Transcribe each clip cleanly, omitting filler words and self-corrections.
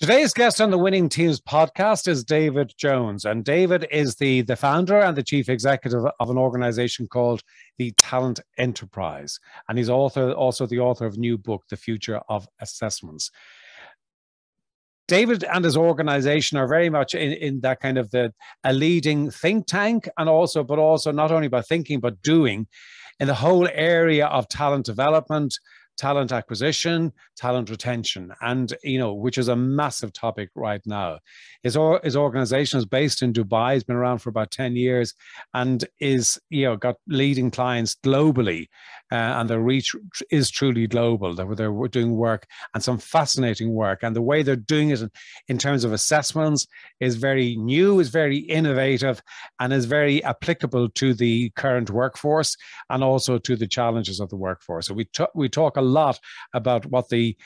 Today's guest on the Winning Teams podcast is David Jones. And David is the founder and the chief executive of an organization called the Talent Enterprise. And he's also the author of a new book, The Future of Assessments. David and his organization are very much in that kind of a leading think tank, but also not only about thinking, but doing in the whole area of talent development, talent acquisition, talent retention, and which is a massive topic right now. His organization is based in Dubai. He's been around for about 10 years and is got leading clients globally, and their reach is truly global. They're doing work, and some fascinating work, and the way they're doing it in terms of assessments is very new, is very innovative, and is very applicable to the current workforce and also to the challenges of the workforce. So we talk a lot about what the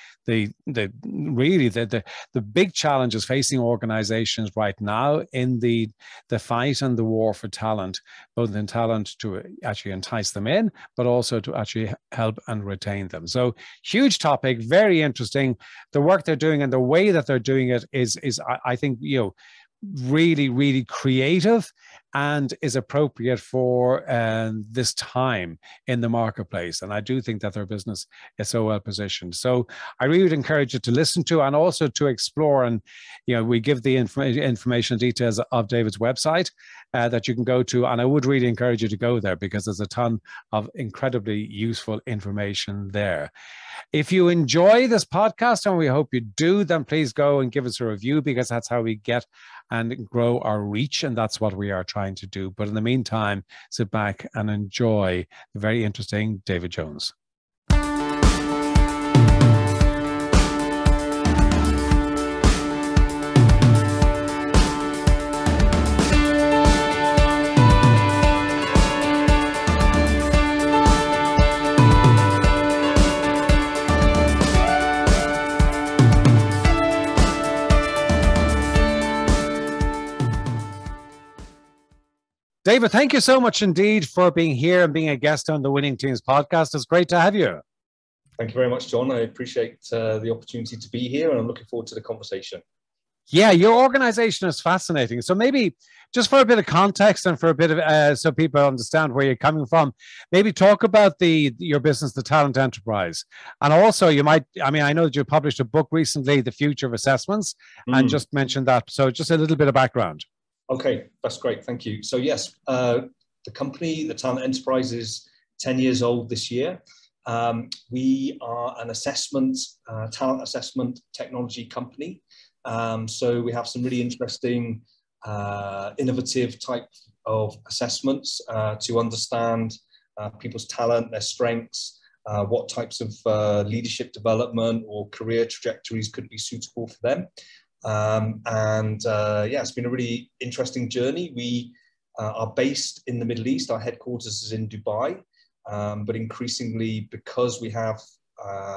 big challenges facing organizations right now in the fight and the war for talent, both in talent to actually entice them in, but also to actually help and retain them. So huge topic, very interesting. The work they're doing and the way that they're doing it is I think, really, really creative and is appropriate for this time in the marketplace. And I do think that their business is so well positioned. So I really would encourage you to listen to and also to explore. And, we give the information and details of David's website that you can go to. And I would really encourage you to go there because there's a ton of incredibly useful information there. If you enjoy this podcast, and we hope you do, then please go and give us a review, because that's how we get and grow our reach. And that's what we are trying to do. But in the meantime, sit back and enjoy the very interesting David Jones. David, thank you so much indeed for being here and being a guest on the Winning Teams podcast. It's great to have you. Thank you very much, John. I appreciate the opportunity to be here, and I'm looking forward to the conversation. Yeah, your organization is fascinating. So maybe just for a bit of context and for a bit of so people understand where you're coming from, maybe talk about your business, the Talent Enterprise. And also I know that you published a book recently, The Future of Assessments, and just mentioned that. So just a little bit of background. Okay, that's great. Thank you. So yes, the company, the Talent Enterprise, is 10 years old this year. We are an talent assessment technology company. So we have some really interesting, innovative type of assessments to understand people's talent, their strengths, what types of leadership development or career trajectories could be suitable for them. It's been a really interesting journey. We are based in the Middle East. Our headquarters is in Dubai, but increasingly, because we have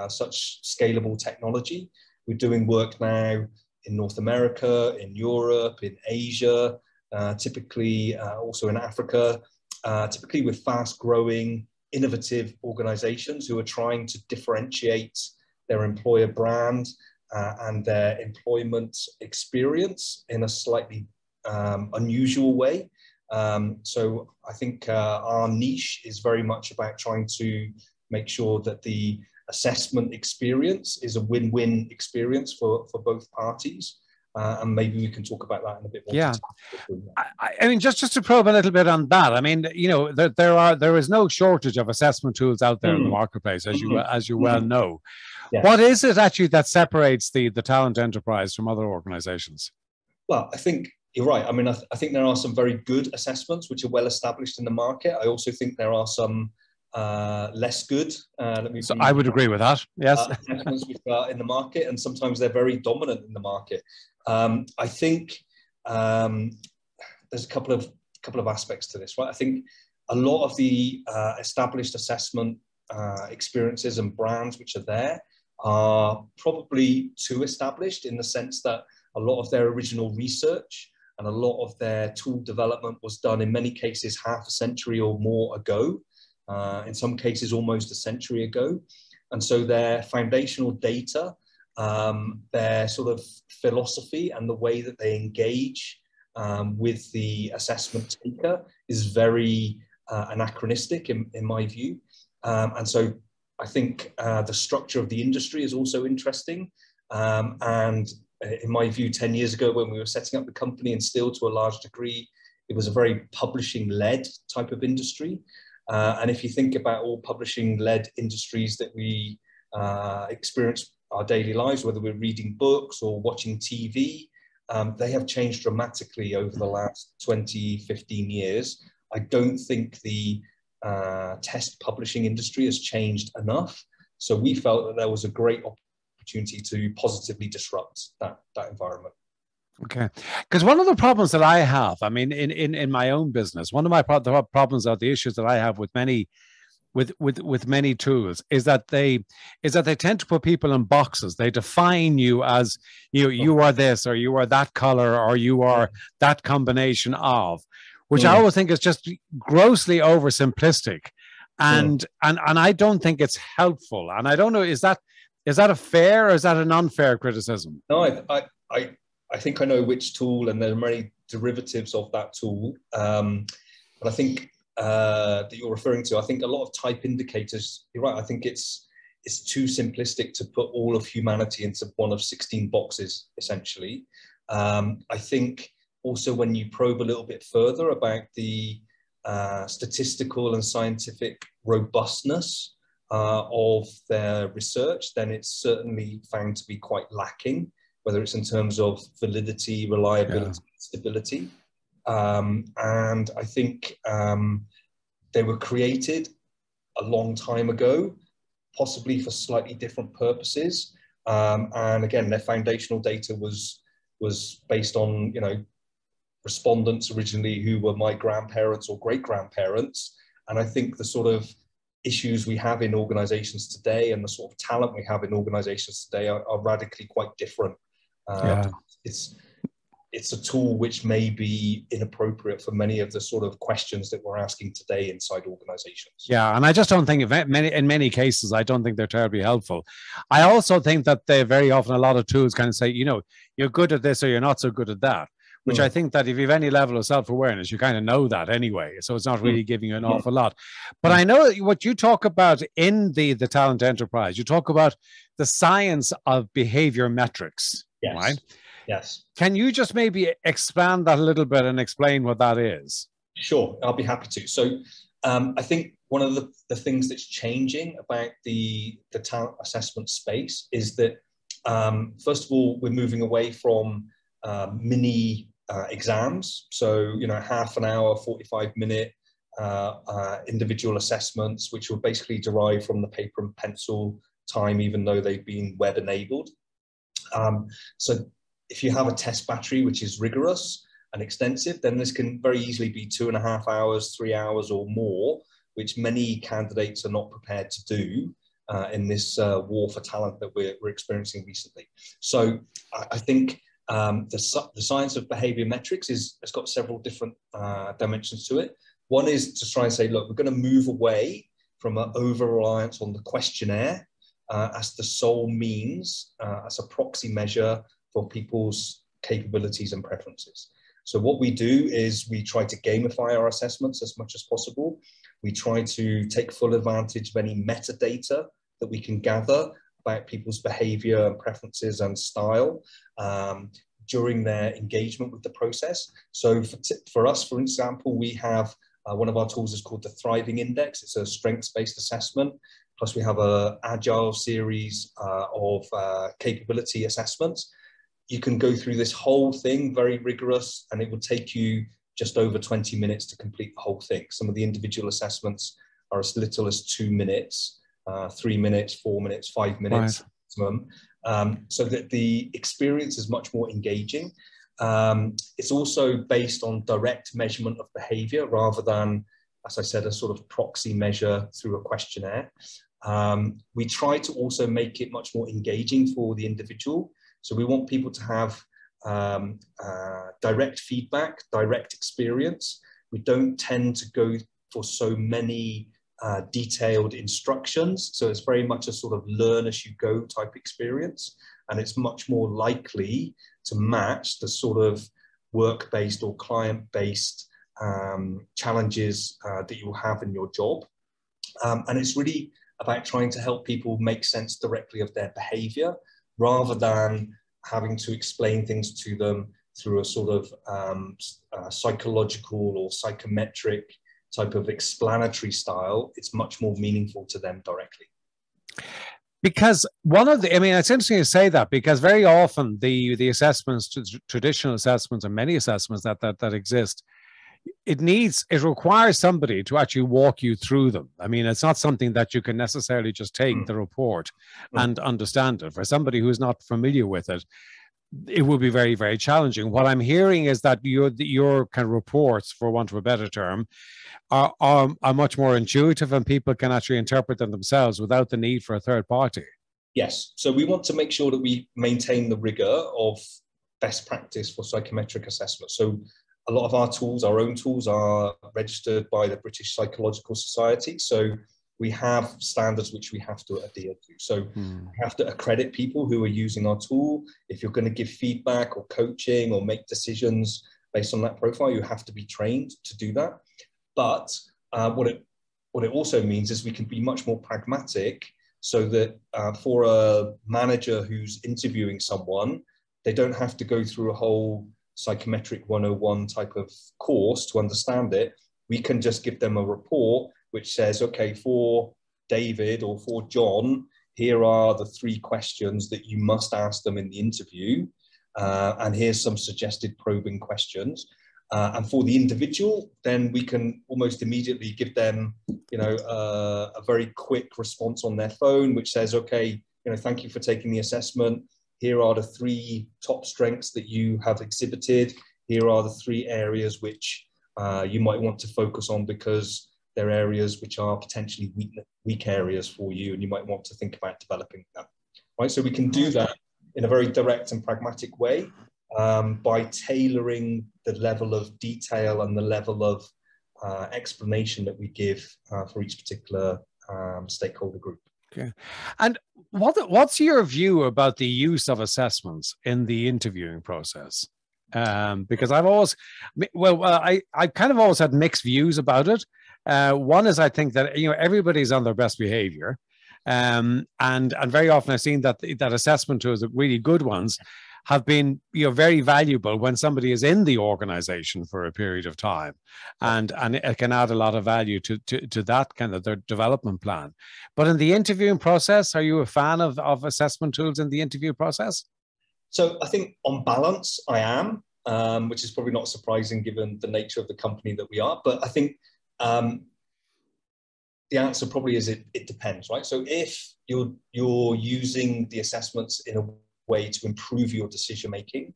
such scalable technology, we're doing work now in North America, in Europe, in Asia, typically also in Africa, typically with fast-growing, innovative organizations who are trying to differentiate their employer brand and their employment experience in a slightly unusual way. So I think our niche is very much about trying to make sure that the assessment experience is a win-win experience for both parties. And maybe we can talk about that in a bit more detail. I mean, just to probe a little bit on that. I mean, there is no shortage of assessment tools out there in the marketplace, as you well know. Yes. What is it actually that separates the Talent Enterprise from other organizations? Well, I think you're right. I mean, I think there are some very good assessments which are well established in the market. I also think there are some less good. I would agree with that. Yes, assessments which are in the market, and sometimes they're very dominant in the market. I think there's a couple of aspects to this, right? I think a lot of the established assessment experiences and brands which are there are probably too established, in the sense that a lot of their original research and a lot of their tool development was done in many cases half a century or more ago, in some cases almost a century ago. And so their foundational data their sort of philosophy and the way that they engage with the assessment taker is very anachronistic in my view. And so I think the structure of the industry is also interesting. And in my view, 10 years ago when we were setting up the company, and still to a large degree, it was a very publishing-led type of industry. And if you think about all publishing-led industries that we experience our daily lives, whether we're reading books or watching TV, they have changed dramatically over the last 20, 15 years. I don't think the test publishing industry has changed enough. So we felt that there was a great opportunity to positively disrupt that environment. Okay, because one of the problems that I have, I mean, in my own business, one of my problems or the issues that I have with many many tools is that they tend to put people in boxes. They define you as you are this, or you are that color, or you are that combination of, which I always think is just grossly oversimplistic, and I don't think it's helpful. And I don't know, is that a fair or is that an unfair criticism? No, I think I know which tool, and there are many derivatives of that tool. But I think that you're referring to, I think a lot of type indicators, you're right, I think it's too simplistic to put all of humanity into one of 16 boxes, essentially. I think also when you probe a little bit further about the statistical and scientific robustness of their research, then it's certainly found to be quite lacking, whether it's in terms of validity, reliability, stability. And I think they were created a long time ago, possibly for slightly different purposes. And again, their foundational data was based on, respondents originally who were my grandparents or great-grandparents. And I think the sort of issues we have in organizations today and the sort of talent we have in organizations today are radically quite different. It's a tool which may be inappropriate for many of the sort of questions that we're asking today inside organizations. Yeah, and I just don't think in many cases, I don't think they're terribly helpful. I also think that they very often, a lot of tools kind of say, you're good at this or you're not so good at that, which I think that if you have any level of self-awareness, you kind of know that anyway. So it's not really giving you an awful lot. But I know what you talk about in the talent enterprise, you talk about the science of behaviourmetrics, right? Yes. Can you just maybe expand that a little bit and explain what that is? Sure, I'll be happy to. So I think one of the things that's changing about the talent assessment space is that, first of all, we're moving away from mini exams. So, half an hour, 45-minute individual assessments, which were basically derived from the paper and pencil time, even though they've been web enabled. So if you have a test battery, which is rigorous and extensive, then this can very easily be 2.5 hours, 3 hours or more, which many candidates are not prepared to do in this war for talent that we're experiencing recently. So I think the science of behaviourmetrics has got several different dimensions to it. One is to try and say, look, we're going to move away from an over-reliance on the questionnaire as the sole means, as a proxy measure for people's capabilities and preferences. So what we do is we try to gamify our assessments as much as possible. We try to take full advantage of any metadata that we can gather about people's behavior and preferences and style during their engagement with the process. So for us, for example, we have one of our tools is called the Thriving Index. It's a strengths-based assessment. Plus we have an agile series of capability assessments. You can go through this whole thing, very rigorous, and it will take you just over 20 minutes to complete the whole thing. Some of the individual assessments are as little as 2 minutes, 3 minutes, 4 minutes, 5 minutes maximum. So that the experience is much more engaging. It's also based on direct measurement of behavior rather than, as I said, a sort of proxy measure through a questionnaire. We try to also make it much more engaging for the individual. So we want people to have direct feedback, direct experience. We don't tend to go for so many detailed instructions. So it's very much a sort of learn as you go type experience. and it's much more likely to match the sort of work-based or client-based challenges that you will have in your job. And it's really about trying to help people make sense directly of their behavior, rather than having to explain things to them through a sort of psychological or psychometric type of explanatory style. It's much more meaningful to them directly. Because one of the, I mean, it's interesting to say that, because very often the assessments, traditional assessments and many assessments that exist, it requires somebody to actually walk you through them. I mean, it's not something that you can necessarily just take the report and understand it. For somebody who's not familiar with it, it will be very, very challenging. What I'm hearing is that your kind of reports, for want of a better term, are much more intuitive, and people can actually interpret them themselves without the need for a third party. Yes. So we want to make sure that we maintain the rigor of best practice for psychometric assessment. So a lot of our tools, our own tools, are registered by the British Psychological Society. So we have standards which we have to adhere to. So we have to accredit people who are using our tool. If you're going to give feedback or coaching or make decisions based on that profile, you have to be trained to do that. But what it also means is we can be much more pragmatic, so that for a manager who's interviewing someone, they don't have to go through a whole psychometric 101 type of course to understand it. We can just give them a report which says, okay, for David or for John, here are the 3 questions that you must ask them in the interview. And here's some suggested probing questions. And for the individual, then we can almost immediately give them, a very quick response on their phone, which says, okay, thank you for taking the assessment. Here are the 3 top strengths that you have exhibited. Here are the 3 areas which you might want to focus on, because they're areas which are potentially weak areas for you, and you might want to think about developing them. Right? So we can do that in a very direct and pragmatic way, by tailoring the level of detail and the level of explanation that we give for each particular stakeholder group. Okay. And what's your view about the use of assessments in the interviewing process? Because I've kind of always had mixed views about it. One is, I think that everybody's on their best behavior, and very often I've seen that assessment tools, really good ones, have been very valuable when somebody is in the organization for a period of time, and it can add a lot of value to that kind of their development plan. But in the interviewing process, are you a fan of assessment tools in the interview process? So I think on balance, I am, which is probably not surprising given the nature of the company that we are. But I think the answer probably is it depends, right? So if you're using the assessments in a way to improve your decision making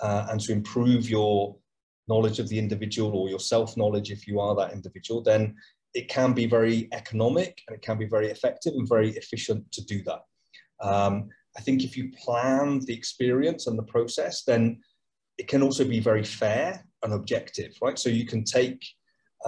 and to improve your knowledge of the individual, or your self-knowledge if you are that individual, then it can be very economic, and it can be very effective and very efficient to do that. I think if you plan the experience and the process, then it can also be very fair and objective, right? So you can take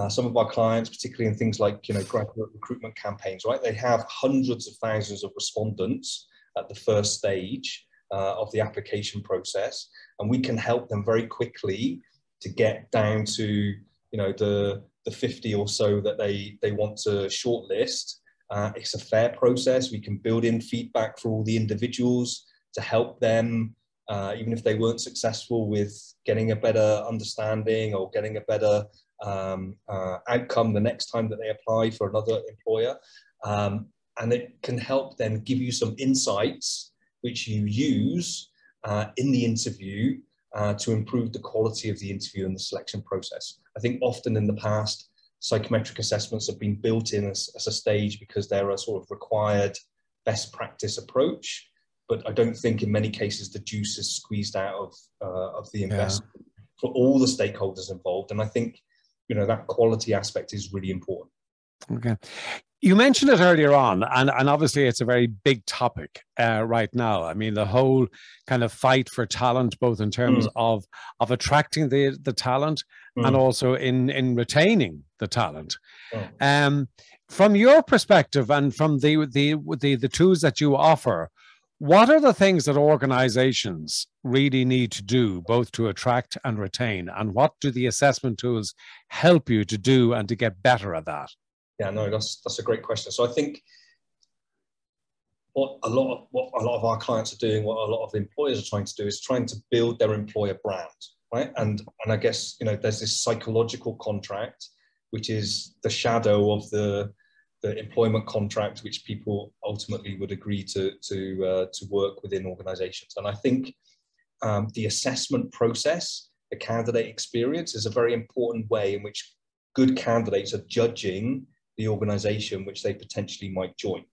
some of our clients, particularly in things like graduate recruitment campaigns, right? They have hundreds of thousands of respondents at the first stage of the application process, and we can help them very quickly to get down to the 50 or so that they want to shortlist. It's a fair process. We can build in feedback for all the individuals to help them, even if they weren't successful with getting a better understanding or getting a better outcome the next time that they apply for another employer. And it can help then give you some insights which you use in the interview to improve the quality of the interview and the selection process. I think often in the past, psychometric assessments have been built in as a stage because they're a sort of required best practice approach, but I don't think in many cases the juice is squeezed out of the investment for all the stakeholders involved. And I think that quality aspect is really important. Okay. You mentioned it earlier on, and obviously it's a very big topic right now. I mean, the whole kind of fight for talent, both in terms of attracting the talent and also in retaining the talent. From your perspective and from the tools that you offer, What are the things that organizations really need to do, both to attract and retain? And what do the assessment tools help you to do and to get better at that? Yeah, no, that's a great question. So I think what a lot of our clients are doing, what a lot of employers are trying to do, is trying to build their employer brand, right? And I guess, you know, there's this psychological contract, which is the shadow of the employment contract, which people ultimately would agree to work within organizations. And I think the assessment process, the candidate experience, is a very important way in which good candidates are judging the organization which they potentially might join.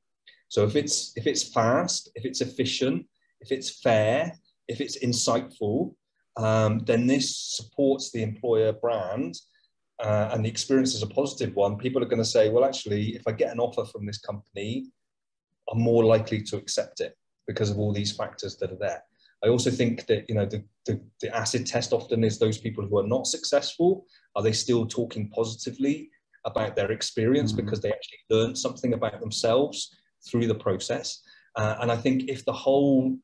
So if it's fast, if it's efficient, if it's fair, if it's insightful, then this supports the employer brand, and the experience is a positive one. People are going to say, well, actually, if I get an offer from this company, I'm more likely to accept it because of all these factors that are there. I also think that, you know, the acid test often is those people who are not successful. Are they still talking positively about their experience because they actually learned something about themselves through the process? And I think if the whole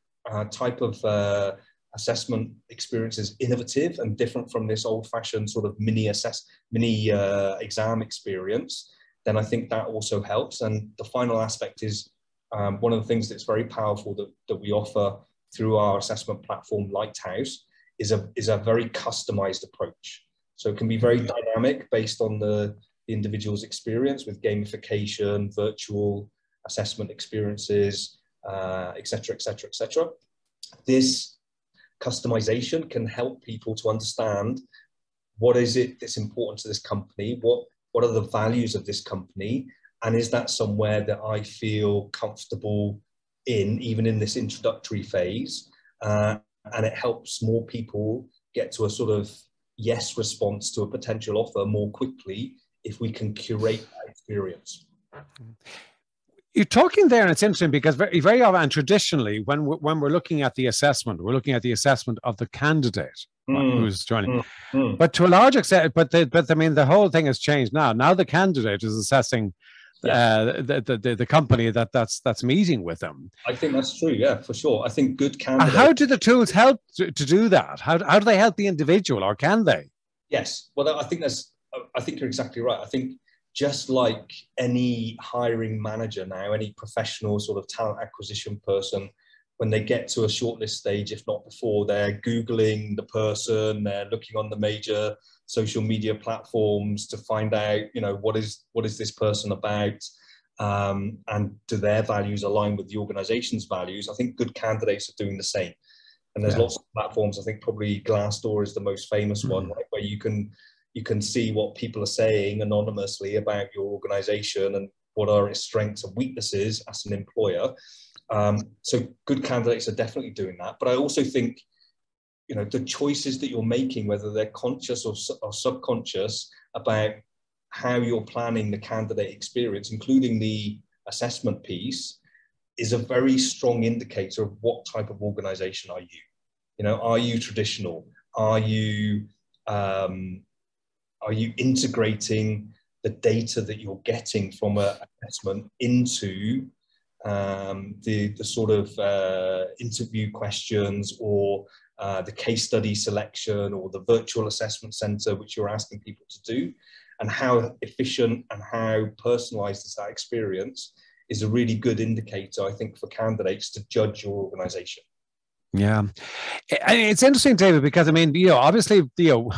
type of assessment experience is innovative and different from this old-fashioned sort of mini exam experience, then I think that also helps. And the final aspect is one of the things that's very powerful that we offer through our assessment platform, Lighthouse, is a very customized approach. So it can be very dynamic based on the individual's experience with gamification, virtual assessment experiences, et cetera, et cetera, et cetera. This customization can help people to understand what is it that's important to this company, what are the values of this company, and is that somewhere that I feel comfortable in, even in this introductory phase, and it helps more people get to a sort of yes response to a potential offer more quickly if we can curate that experience. You're talking there, and it's interesting because very often, and traditionally, when we're looking at the assessment, we're looking at the assessment of the candidate who's joining. But to a large extent, but I mean, the whole thing has changed now. Now the candidate is assessing the company that's meeting with them. I think that's true. Yeah, for sure. I think good candidates. How do the tools help to do that? How do they help the individual, or can they? Yes. Well, I think you're exactly right. I think just like any hiring manager now, any professional sort of talent acquisition person, when they get to a shortlist stage, if not before, they're Googling the person, they're looking on the major social media platforms to find out, you know, what is this person about, and do their values align with the organization's values. I think good candidates are doing the same. And there's lots of platforms. I think probably Glassdoor is the most famous one, right, where you can see what people are saying anonymously about your organization and what are its strengths and weaknesses as an employer. So good candidates are definitely doing that. But I also think, you know, the choices that you're making, whether they're conscious or subconscious, about how you're planning the candidate experience, including the assessment piece, is a very strong indicator of what type of organization are you. You know, are you traditional? Are you integrating the data that you're getting from an assessment into the sort of interview questions, or the case study selection, or the virtual assessment center which you're asking people to do? And how efficient and how personalized is that experience is a really good indicator, I think, for candidates to judge your organization. Yeah. It's interesting, David, because I mean, you know, obviously, you know,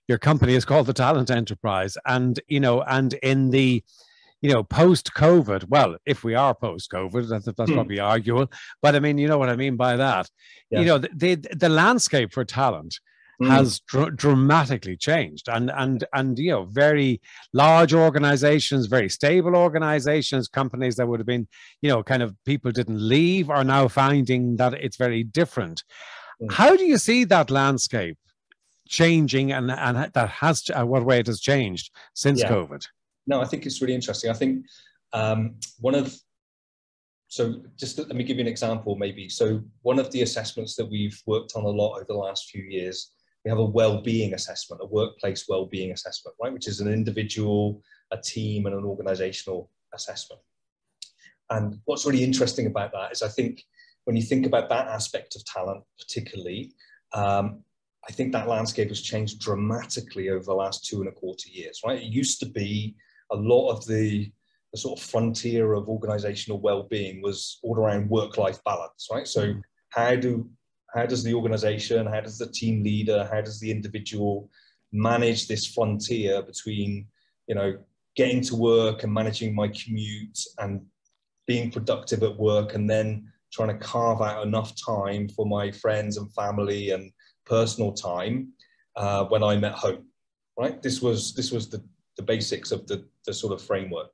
your company is called the Talent Enterprise, and, you know, and in the, you know, post-COVID, well, if we are post-COVID, that's probably arguable, but I mean, you know what I mean by that. Yes. You know, the landscape for talent has dramatically changed, and you know, very large organizations, very stable organizations, companies that would have been, you know, kind of people didn't leave, are now finding that it's very different. How do you see that landscape changing, and that has to, what way it has changed since COVID? No, I think it's really interesting. I think so just let me give you an example maybe. So one of the assessments that we've worked on a lot over the last few years, we have a well-being assessment, a workplace well-being assessment, right? Which is an individual, a team, and an organizational assessment. And what's really interesting about that is, I think when you think about that aspect of talent, particularly, I think that landscape has changed dramatically over the last 2.25 years, right? It used to be a lot of the sort of frontier of organizational well-being was all around work-life balance, right? So how does the organization, how does the team leader, how does the individual manage this frontier between, you know, getting to work and managing my commute and being productive at work, and then trying to carve out enough time for my friends and family and personal time when I'm at home, right? This was the basics of the sort of framework.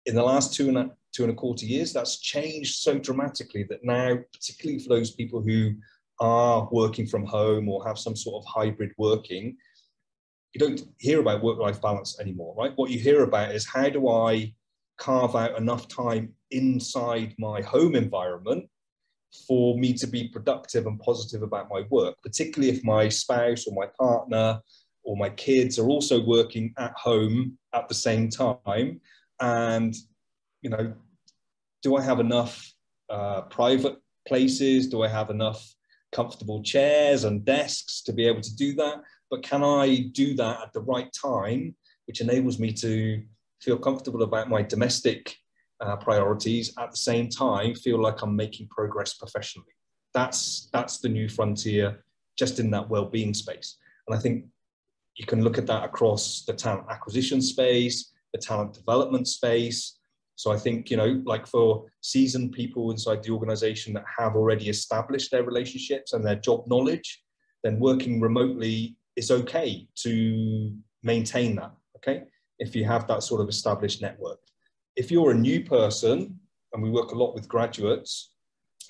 In the last 2.25 years, that's changed so dramatically that now, particularly for those people who are working from home or have some sort of hybrid working, you don't hear about work-life balance anymore, right? What you hear about is, how do I carve out enough time inside my home environment for me to be productive and positive about my work, particularly if my spouse or my partner or my kids are also working at home at the same time. And, you know, do I have enough private places? Do I have enough comfortable chairs and desks to be able to do that? But can I do that at the right time, which enables me to feel comfortable about my domestic priorities, at the same time feel like I'm making progress professionally? That's the new frontier, just in that well-being space. And I think you can look at that across the talent acquisition space, the talent development space. So I think, you know, like for seasoned people inside the organization that have already established their relationships and their job knowledge, then working remotely is okay to maintain that, okay? If you have that sort of established network. If you're a new person, and we work a lot with graduates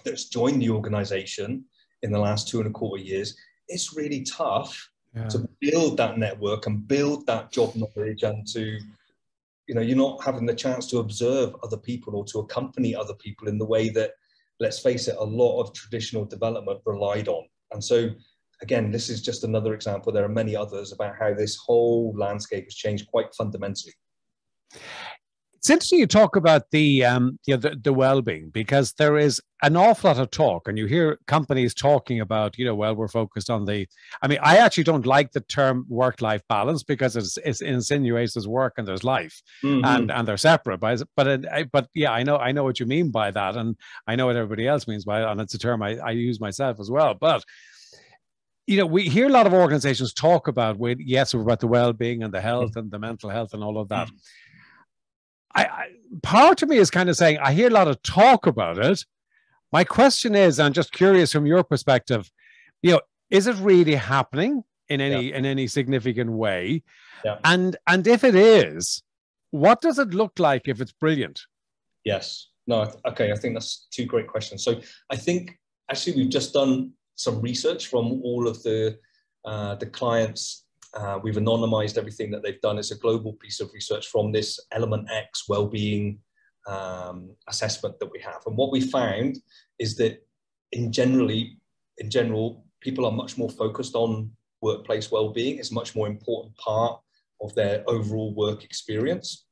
that's joined the organization in the last 2.25 years, it's really tough to build that network and build that job knowledge, and to, you know, you're not having the chance to observe other people or to accompany other people in the way that, let's face it, a lot of traditional development relied on. And so, again, this is just another example. There are many others about how this whole landscape has changed quite fundamentally. It's interesting you talk about the well-being, because there is an awful lot of talk, and you hear companies talking about, you know, well, we're focused on the. I mean, I actually don't like the term work-life balance, because it insinuates there's work and there's life, and they're separate. But yeah, I know what you mean by that, and I know what everybody else means by it, and it's a term I use myself as well. But you know, we hear a lot of organizations talk about, yes, we're about the well-being and the health and the mental health and all of that. Part of me is kind of saying, I hear a lot of talk about it. My question is, I'm just curious from your perspective, you know, is it really happening in any significant way? Yeah. And if it is, what does it look like if it's brilliant? Yes. No. Okay. I think that's two great questions. So I think actually we've just done some research from all of the clients. We've anonymized everything that they've done. It's a global piece of research from this Element X well-being assessment that we have. And what we found is that in general, people are much more focused on workplace well-being. It's a much more important part of their overall work experience.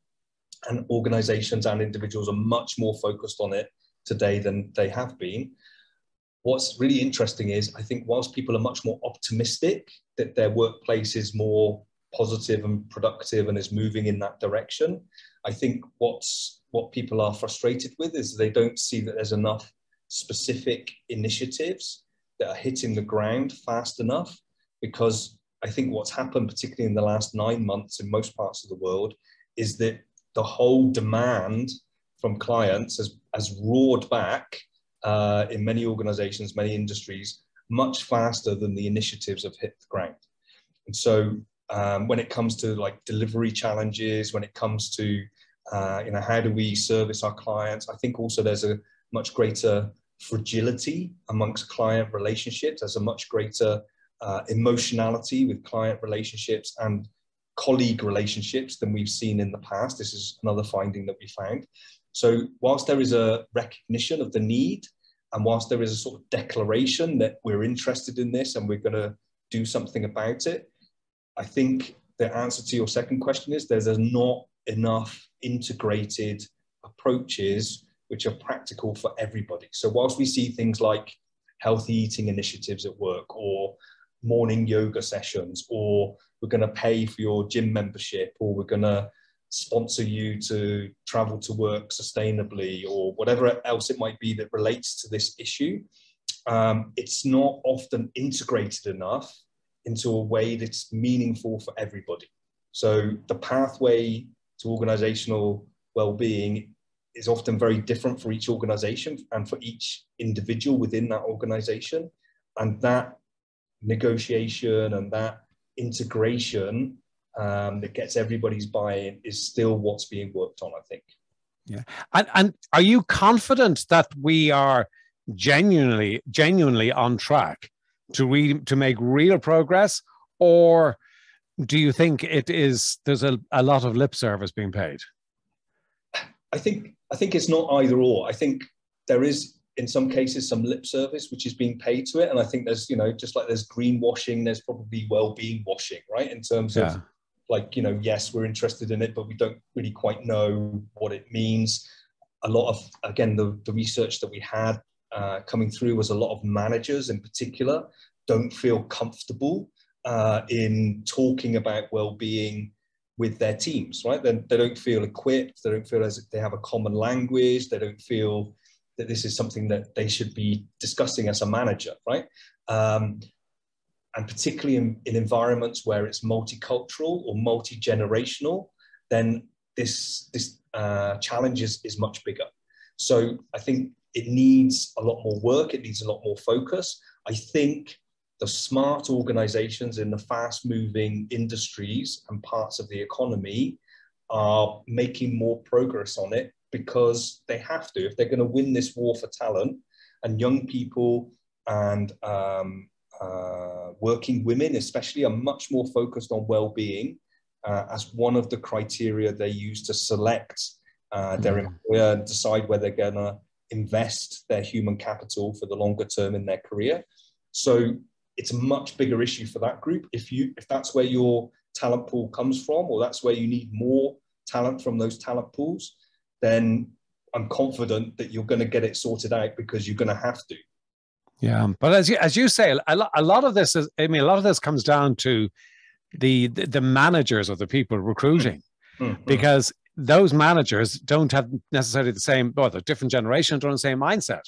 And organizations and individuals are much more focused on it today than they have been. What's really interesting is, I think whilst people are much more optimistic that their workplace is more positive and productive and is moving in that direction, I think what people are frustrated with is they don't see that there's enough specific initiatives that are hitting the ground fast enough. Because I think what's happened, particularly in the last 9 months in most parts of the world, is that the whole demand from clients has roared back in many organizations, many industries, much faster than the initiatives have hit the ground. And so when it comes to like delivery challenges, when it comes to, you know, how do we service our clients, I think also there's a much greater fragility amongst client relationships. There's a much greater emotionality with client relationships and colleague relationships than we've seen in the past. This is another finding that we found. So whilst there is a recognition of the need, and whilst there is a sort of declaration that we're interested in this and we're going to do something about it, I think the answer to your second question is there's not enough integrated approaches which are practical for everybody. So whilst we see things like healthy eating initiatives at work, or morning yoga sessions, or we're going to pay for your gym membership, or we're going to sponsor you to travel to work sustainably, or whatever else it might be that relates to this issue, it's not often integrated enough into a way that's meaningful for everybody. So the pathway to organizational well-being is often very different for each organization and for each individual within that organization. And that negotiation and that integration that gets everybody's buy-in is still what's being worked on, I think. Yeah. And are you confident that we are genuinely on track to make real progress, or do you think there's a lot of lip service being paid? I think it's not either or. I think there is, in some cases, some lip service which is being paid to it, and I think there's, just like there's greenwashing, there's probably well-being washing, right? In terms of like, yes, we're interested in it, but we don't really quite know what it means. A lot of, again, the research that we had coming through was a lot of managers in particular don't feel comfortable in talking about well-being with their teams, right? They don't feel equipped, they don't feel as if they have a common language, they don't feel that this is something that they should be discussing as a manager, right? And particularly in environments where it's multicultural or multi-generational, then this challenge is much bigger. So I think it needs a lot more work, it needs a lot more focus. I think the smart organizations in the fast-moving industries and parts of the economy are making more progress on it because they have to. If they're going to win this war for talent, and young people and working women especially are much more focused on well-being as one of the criteria they use to select their employer and decide where they're going to invest their human capital for the longer term in their career. So it's a much bigger issue for that group. If that's where your talent pool comes from, or that's where you need more talent from those talent pools, then I'm confident that you're going to get it sorted out because you're going to have to. Yeah, but as you say, a lot of this is, a lot of this comes down to the managers of the people recruiting, because those managers don't have necessarily the same, well, they're different generations, don't have the same mindset.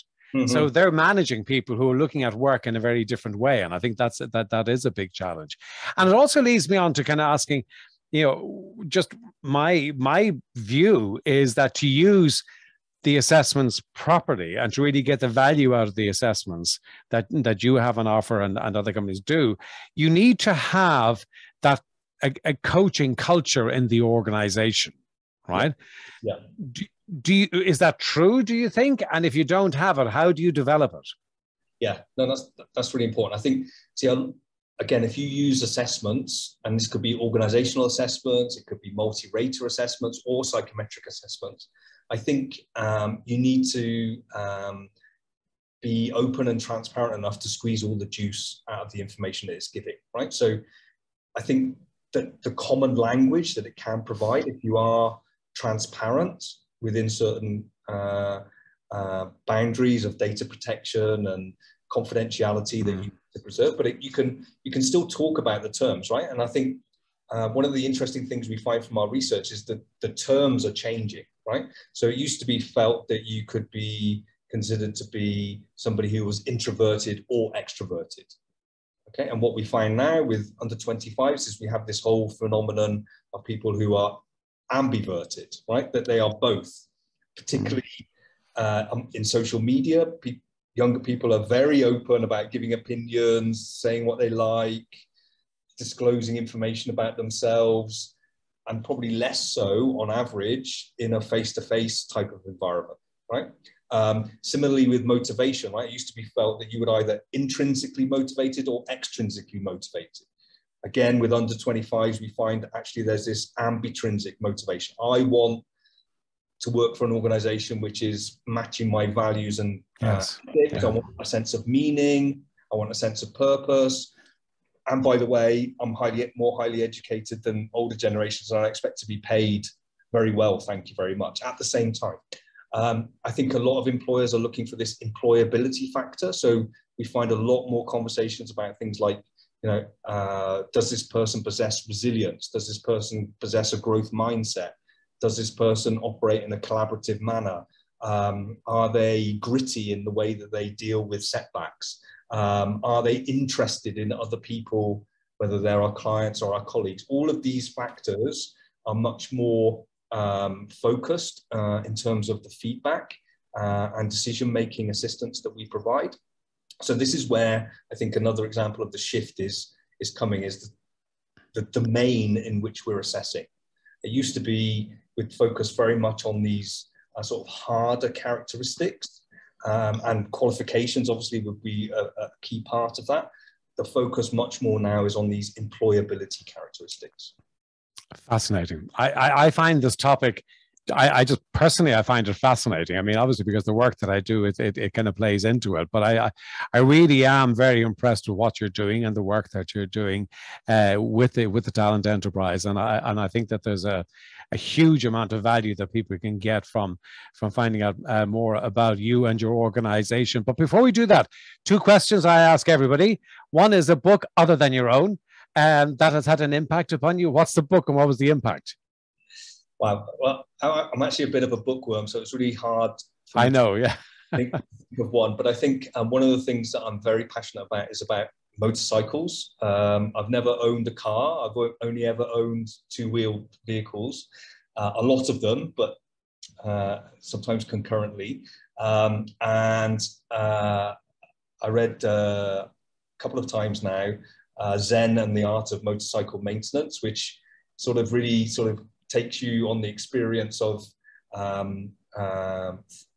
So they're managing people who are looking at work in a very different way. And I think that is a big challenge. And it also leads me on to kind of asking, just my view is that to use the assessments properly and to really get the value out of the assessments that you have on offer and other companies do, you need to have that a coaching culture in the organization, right? Yeah. Is that true, do you think? And if you don't have it, how do you develop it? Yeah, no, that's really important. I think, again, if you use assessments, and this could be organizational assessments, it could be multi-rater assessments or psychometric assessments, I think you need to be open and transparent enough to squeeze all the juice out of the information that it's giving, right? So I think that the common language that it can provide, if you are transparent within certain boundaries of data protection and confidentiality that you need to preserve, but you can still talk about the terms, right? And I think one of the interesting things we find from our research is that the terms are changing, right? So it used to be felt that you could be considered to be somebody who was introverted or extroverted. Okay, and what we find now with under 25s is we have this whole phenomenon of people who are ambiverted, right? That they are both, particularly in social media. Younger people are very open about giving opinions, saying what they like, disclosing information about themselves, and probably less so on average in a face-to-face type of environment, right? Similarly with motivation, right? It used to be felt that you would either intrinsically motivated or extrinsically motivated. Again, with under 25s, we find actually there's this ambitrinsic motivation. I want to work for an organization which is matching my values and ethics. I want a sense of meaning. I want a sense of purpose. And by the way, I'm more highly educated than older generations, and I expect to be paid very well, thank you very much, at the same time. I think a lot of employers are looking for this employability factor. So we find a lot more conversations about things like, does this person possess resilience? Does this person possess a growth mindset? Does this person operate in a collaborative manner? Are they gritty in the way that they deal with setbacks? Are they interested in other people, whether they're our clients or our colleagues? All of these factors are much more focused in terms of the feedback and decision-making assistance that we provide. So this is where I think another example of the shift is coming, is the domain in which we're assessing. It used to be we'd focus very much on these sort of harder characteristics, and qualifications obviously would be a key part of that. The focus much more now is on these employability characteristics. Fascinating. I find this topic, I just personally, I find it fascinating. I mean, obviously, because the work that I do, it kind of plays into it. But I really am very impressed with what you're doing and the work that you're doing with the Talent Enterprise. And I think that there's a huge amount of value that people can get from finding out more about you and your organization. But before we do that, 2 questions I ask everybody. One is a book other than your own that has had an impact upon you. What's the book and what was the impact? Wow. Well, I'm actually a bit of a bookworm, so it's really hard. I know, yeah. Think of one, but I think one of the things that I'm very passionate about is about motorcycles. I've never owned a car. I've only ever owned 2-wheel vehicles, a lot of them, but sometimes concurrently. And I read a couple of times now, Zen and the Art of Motorcycle Maintenance, which really takes you on the experience of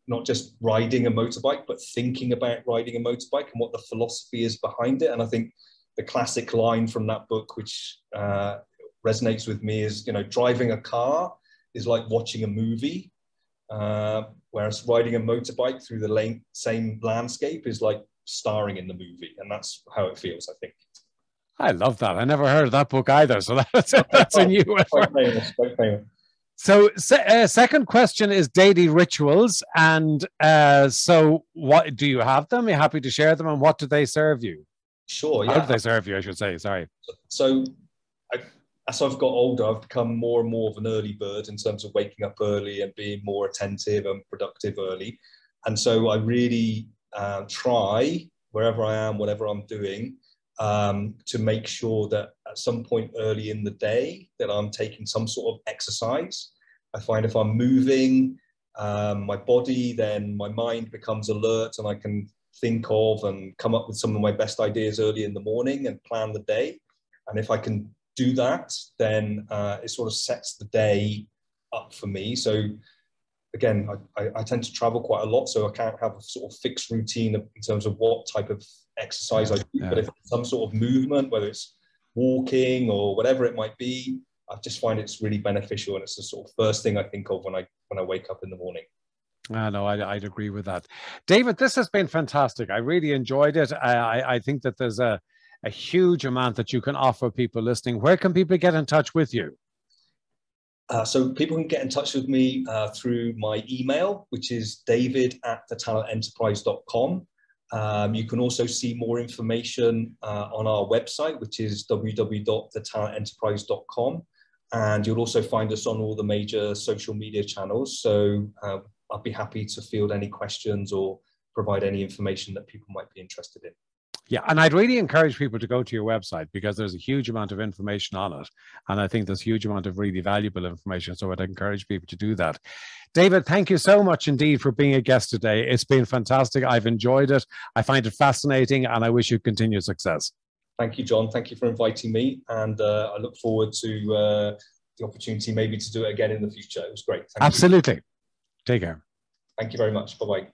not just riding a motorbike, but thinking about riding a motorbike and what the philosophy is behind it. And I think the classic line from that book, which resonates with me, is, driving a car is like watching a movie, whereas riding a motorbike through the same landscape is like starring in the movie. And that's how it feels, I think. I love that. I never heard of that book either. So that's a new one. Quite famous. So second question is daily rituals. And so what do you have them? Are you happy to share them? And what do they serve you? Sure, yeah. How do they serve you, I should say? Sorry. So as I've got older, I've become more and more of an early bird in terms of waking up early and being more attentive and productive early. And so I really try, wherever I am, whatever I'm doing, to make sure that at some point early in the day that I'm taking some sort of exercise. I find if I'm moving my body, then my mind becomes alert and I can think of and come up with some of my best ideas early in the morning and plan the day. And if I can do that, then it sort of sets the day up for me. So again, I tend to travel quite a lot, so I can't have a sort of fixed routine in terms of what type of exercise I do. Yeah. But if it's some sort of movement, whether it's walking or whatever it might be, I just find it's really beneficial, and it's the sort of first thing I think of when I wake up in the morning. No, I'd agree with that. David, this has been fantastic. I really enjoyed it. I think that there's a huge amount that you can offer people listening. Where can people get in touch with you? So people can get in touch with me through my email, which is david@thetalententerprise.com. You can also see more information on our website, which is www.thetalententerprise.com. And you'll also find us on all the major social media channels. So I'd be happy to field any questions or provide any information that people might be interested in. Yeah, and I'd really encourage people to go to your website, because there's a huge amount of information on it. And I think there's a huge amount of really valuable information. So I'd encourage people to do that. David, thank you so much indeed for being a guest today. It's been fantastic. I've enjoyed it. I find it fascinating, and I wish you continued success. Thank you, John. Thank you for inviting me. And I look forward to the opportunity maybe to do it again in the future. It was great. Thank Absolutely. You. Take care. Thank you very much. Bye-bye.